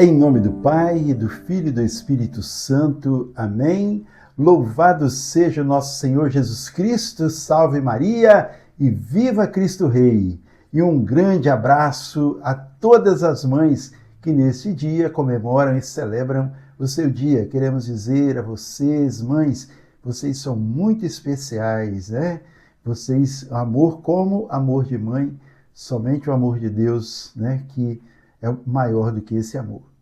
Em nome do Pai, e do Filho e do Espírito Santo. Amém. Louvado seja o nosso Senhor Jesus Cristo, salve Maria e viva Cristo Rei. E um grande abraço a todas as mães que neste dia comemoram e celebram o seu dia. Queremos dizer a vocês, mães, vocês são muito especiais, né? Vocês, amor como amor de mãe, somente o amor de Deus, né? Que é maior do que esse amor.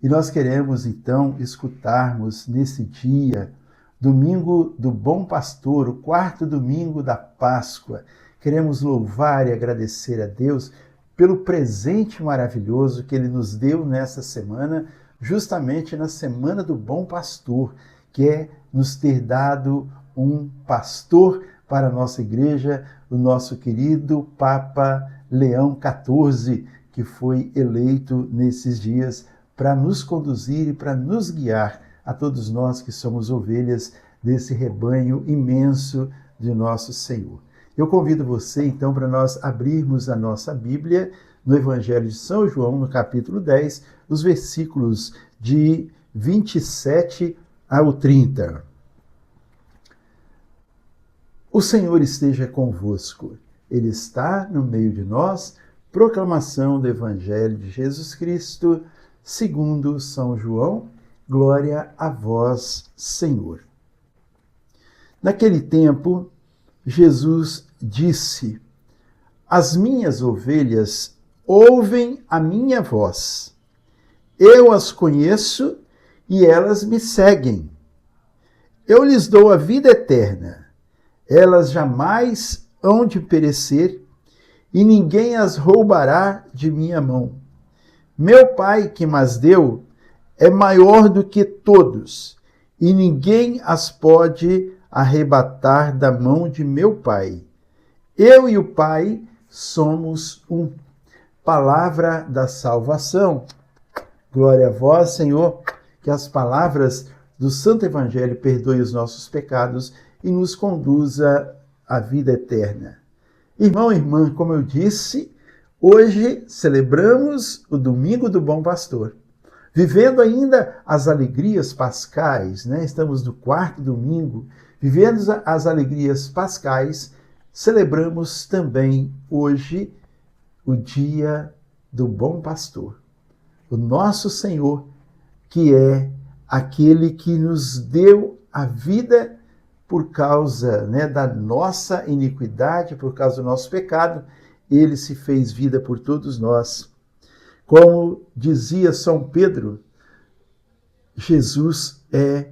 E nós queremos, então, escutarmos nesse dia, domingo do Bom Pastor, o quarto domingo da Páscoa. Queremos louvar e agradecer a Deus pelo presente maravilhoso que Ele nos deu nessa semana, justamente na Semana do Bom Pastor, que é nos ter dado um pastor para a nossa igreja, o nosso querido Papa Leão XIV, que foi eleito nesses dias para nos conduzir e para nos guiar a todos nós que somos ovelhas desse rebanho imenso de nosso Senhor. Eu convido você, então, para nós abrirmos a nossa Bíblia no Evangelho de São João, no capítulo 10, os versículos de 27 ao 30. O Senhor esteja convosco. Ele está no meio de nós. Proclamação do Evangelho de Jesus Cristo, segundo São João. Glória a vós, Senhor. Naquele tempo, Jesus disse: As minhas ovelhas ouvem a minha voz. Eu as conheço e elas me seguem. Eu lhes dou a vida eterna. Elas jamais hão de perecer e ninguém as roubará de minha mão. Meu Pai que mas deu é maior do que todos, e ninguém as pode arrebatar da mão de meu Pai. Eu e o Pai somos um. Palavra da salvação. Glória a vós, Senhor, que as palavras do Santo Evangelho perdoem os nossos pecados e nos conduza à vida eterna. Irmão e irmã, como eu disse, hoje celebramos o Domingo do Bom Pastor, vivendo ainda as alegrias pascais, né? Estamos no quarto domingo, vivendo as alegrias pascais, celebramos também hoje o dia do Bom Pastor, o nosso Senhor, que é aquele que nos deu a vida por causa, né, da nossa iniquidade, por causa do nosso pecado. Ele se fez vida por todos nós. Como dizia São Pedro, Jesus é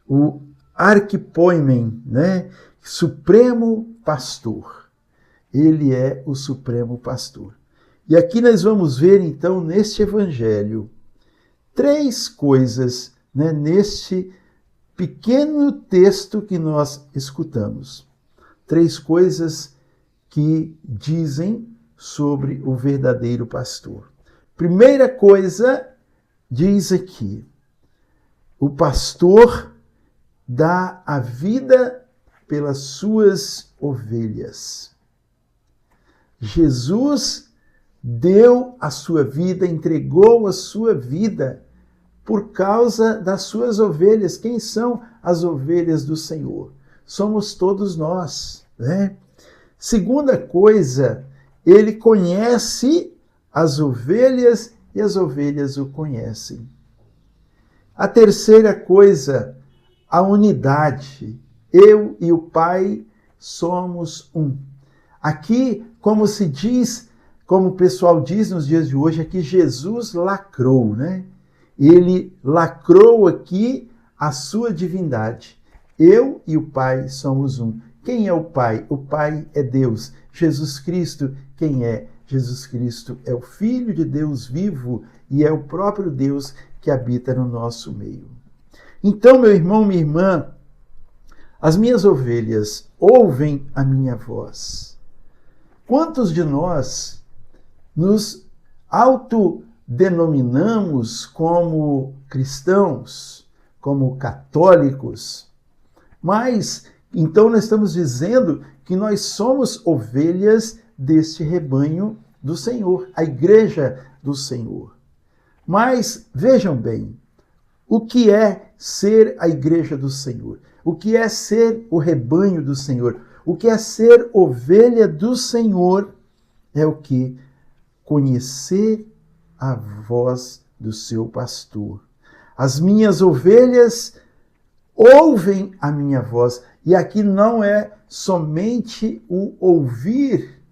o arquipoimen, né? Supremo pastor. Ele é o supremo pastor. E aqui nós vamos ver, então, neste evangelho, três coisas, né, neste pequeno texto que nós escutamos. Três coisas que dizem sobre o verdadeiro pastor. Primeira coisa, diz aqui, o pastor dá a vida pelas suas ovelhas. Jesus deu a sua vida, entregou a sua vida por causa das suas ovelhas. Quem são as ovelhas do Senhor? Somos todos nós, né? Segunda coisa, ele conhece as ovelhas e as ovelhas o conhecem. A terceira coisa, a unidade. Eu e o Pai somos um. Aqui, como se diz, como o pessoal diz nos dias de hoje, é que Jesus lacrou, né? Ele lacrou aqui a sua divindade. Eu e o Pai somos um. Quem é o Pai? O Pai é Deus. Jesus Cristo, quem é? Jesus Cristo é o Filho de Deus vivo e é o próprio Deus que habita no nosso meio. Então, meu irmão, minha irmã, as minhas ovelhas ouvem a minha voz. Quantos de nós nos autodenominamos como cristãos, como católicos, mas então nós estamos dizendo que nós somos ovelhas deste rebanho do Senhor, a igreja do Senhor. Mas vejam bem, o que é ser a igreja do Senhor? O que é ser o rebanho do Senhor? O que é ser ovelha do Senhor? É o que? Conhecer a voz do seu pastor. As minhas ovelhas ouvem a minha voz. E aqui não é somente o ouvir,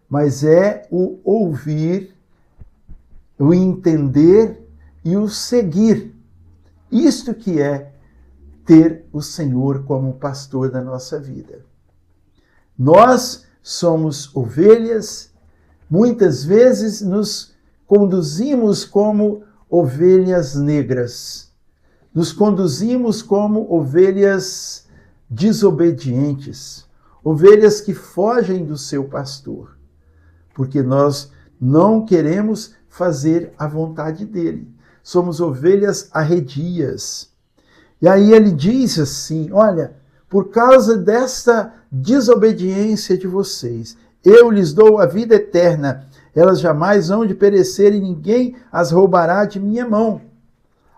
mas é o ouvir, o entender e o seguir. Isto que é ter o Senhor como pastor da nossa vida. Nós somos ovelhas, muitas vezes nos conduzimos como ovelhas negras. Nos conduzimos como ovelhas desobedientes, ovelhas que fogem do seu pastor, porque nós não queremos fazer a vontade dele. Somos ovelhas arredias. E aí ele diz assim, olha, por causa desta desobediência de vocês, eu lhes dou a vida eterna, elas jamais hão de perecer e ninguém as roubará de minha mão.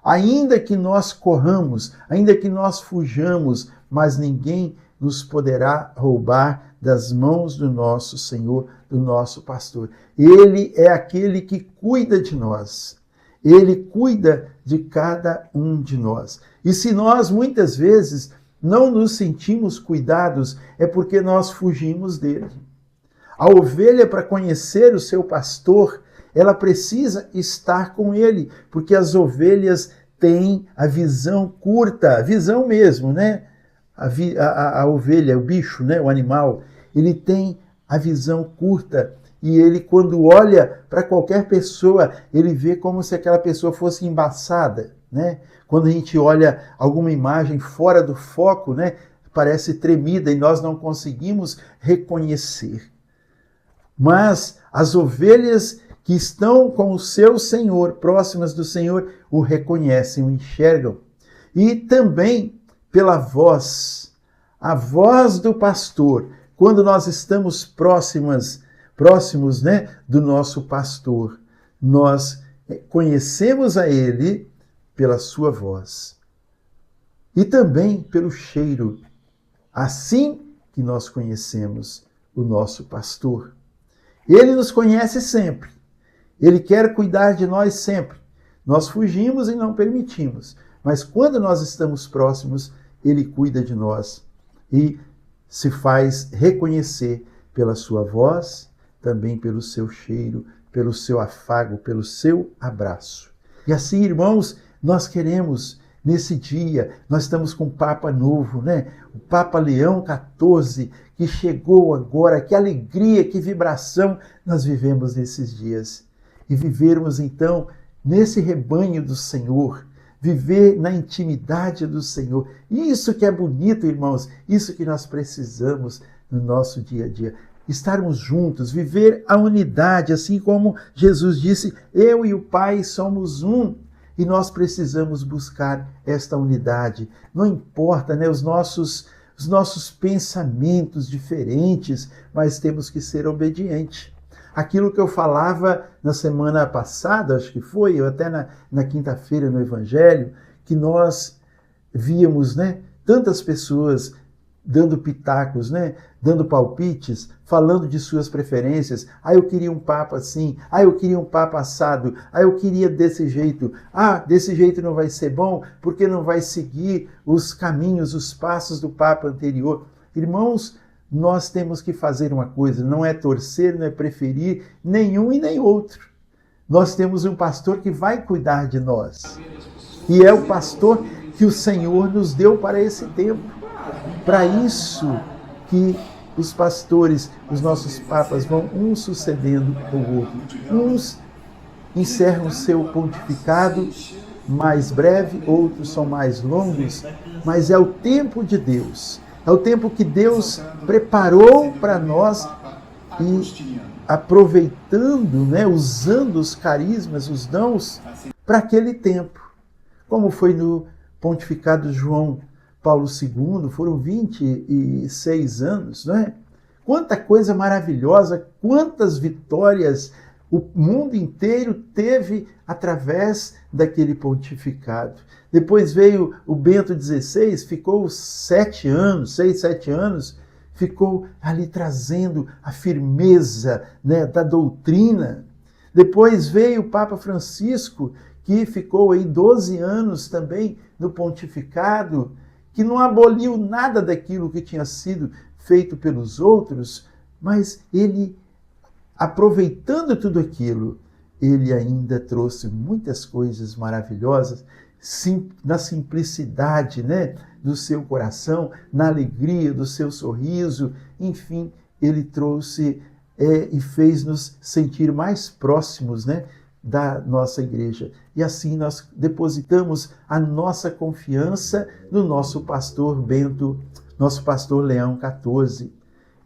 Ainda que nós corramos, ainda que nós fujamos, mas ninguém nos poderá roubar das mãos do nosso Senhor, do nosso pastor. Ele é aquele que cuida de nós. Ele cuida de cada um de nós. E se nós muitas vezes não nos sentimos cuidados, é porque nós fugimos dele. A ovelha, para conhecer o seu pastor, ela precisa estar com ele, porque as ovelhas têm a visão curta, a visão mesmo, né? A ovelha, o bicho, né? O animal, ele tem a visão curta e ele, quando olha para qualquer pessoa, ele vê como se aquela pessoa fosse embaçada, né? Quando a gente olha alguma imagem fora do foco, né? Parece tremida e nós não conseguimos reconhecer. Mas as ovelhas que estão com o seu Senhor, próximas do Senhor, o reconhecem, o enxergam. E também pela voz, a voz do pastor, quando nós estamos próximos, né, do nosso pastor, nós conhecemos a ele pela sua voz. E também pelo cheiro, assim que nós conhecemos o nosso pastor. Ele nos conhece sempre. Ele quer cuidar de nós sempre. Nós fugimos e não permitimos. Mas quando nós estamos próximos, ele cuida de nós e se faz reconhecer pela sua voz, também pelo seu cheiro, pelo seu afago, pelo seu abraço. E assim, irmãos, nós queremos, nesse dia, nós estamos com o Papa novo, né? O Papa Leão XIV, que chegou agora, que alegria, que vibração nós vivemos nesses dias. E vivermos, então, nesse rebanho do Senhor, viver na intimidade do Senhor. Isso que é bonito, irmãos, isso que nós precisamos no nosso dia a dia. Estarmos juntos, viver a unidade, assim como Jesus disse, eu e o Pai somos um. E nós precisamos buscar esta unidade. Não importa, né, os nossos pensamentos diferentes, mas temos que ser obedientes. Aquilo que eu falava na semana passada, acho que foi, ou até na quinta-feira no Evangelho, que nós víamos, né, tantas pessoas dando pitacos, né, dando palpites, falando de suas preferências. Ah, eu queria um papa assim. Ah, eu queria um papa assado. Ah, eu queria desse jeito. Ah, desse jeito não vai ser bom, porque não vai seguir os caminhos, os passos do papa anterior. Irmãos, nós temos que fazer uma coisa, não é torcer, não é preferir nenhum e nem outro. Nós temos um pastor que vai cuidar de nós. E é o pastor que o Senhor nos deu para esse tempo. Para isso que os pastores, os nossos papas, vão um sucedendo o outro. Uns encerram seu pontificado mais breve, outros são mais longos, mas é o tempo de Deus. É o tempo que Deus preparou para nós e aproveitando, né, usando os carismas, os dons, para aquele tempo. Como foi no pontificado de João Paulo II, foram 26 anos, não é? Quanta coisa maravilhosa, quantas vitórias, O mundo inteiro teve através daquele pontificado. Depois veio o Bento XVI, ficou 6, 7 anos, ficou ali trazendo a firmeza, né, da doutrina. Depois veio o Papa Francisco, que ficou aí 12 anos também no pontificado, que não aboliu nada daquilo que tinha sido feito pelos outros, mas ele, aproveitando tudo aquilo, ele ainda trouxe muitas coisas maravilhosas, na simplicidade, né, do seu coração, na alegria do seu sorriso, enfim, ele trouxe e fez-nos sentir mais próximos, né, da nossa igreja. E assim nós depositamos a nossa confiança no nosso pastor Bento, nosso pastor Leão XIV.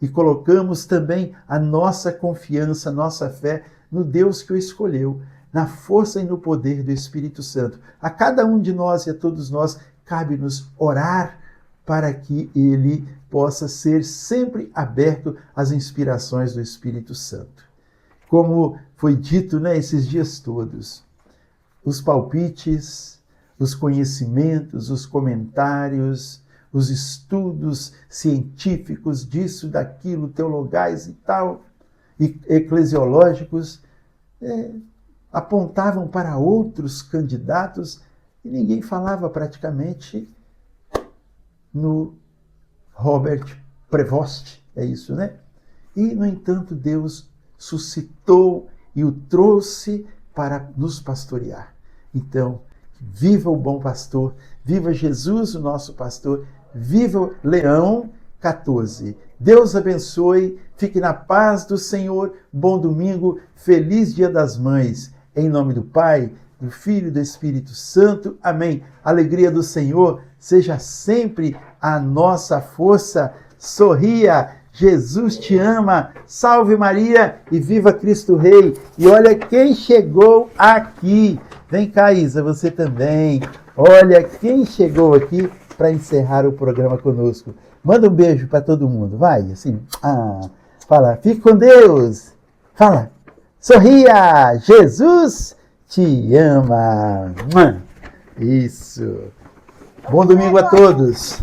E colocamos também a nossa confiança, a nossa fé no Deus que o escolheu, na força e no poder do Espírito Santo. A cada um de nós e a todos nós cabe-nos orar para que ele possa ser sempre aberto às inspirações do Espírito Santo. Como foi dito, né, esses dias todos, os palpites, os conhecimentos, os comentários, os estudos científicos disso, daquilo, teologais e tal, e eclesiológicos, apontavam para outros candidatos e ninguém falava praticamente no Robert Prevost, é isso, né? E, no entanto, Deus suscitou e o trouxe para nos pastorear. Então, viva o bom pastor, viva Jesus, o nosso pastor, viva Leão XIV. Deus abençoe, fique na paz do Senhor, bom domingo, feliz Dia das Mães. Em nome do Pai, do Filho e do Espírito Santo. Amém. A alegria do Senhor seja sempre a nossa força. Sorria, Jesus te ama. Salve Maria e viva Cristo Rei. E olha quem chegou aqui. Vem cá, Isa, você também. Olha quem chegou aqui para encerrar o programa conosco. Manda um beijo para todo mundo, vai, assim. Fala, fique com Deus. Fala, sorria, Jesus te ama. Isso. Bom domingo a todos.